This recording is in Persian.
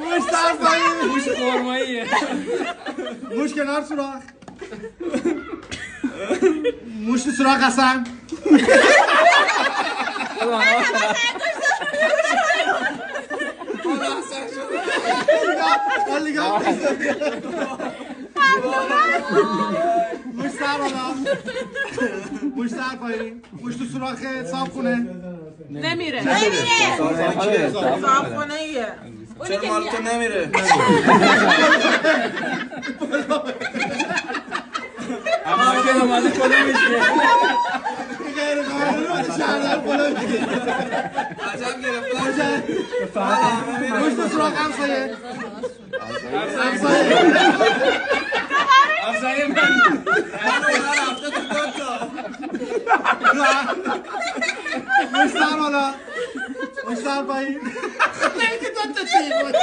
موش سر پایین. موش خرماییه. موش کنار سوراخ. موش تو سوراخ حسن. موش سر بالا. موش سر پایین. موش تو سوراخ صاف کنه. نمیره. صاف کنه ایه. چرا مال تو نمیره؟ اما که نمازی کلا میشه. غیر قانونی رو شهردار بالا میگه. عجب گرفتن. موش تو سوراخ همسایه. همسایه من. رفته تو دوتا. موش سر بالا. موش سر پایین. نمیگه دوتا چی بود.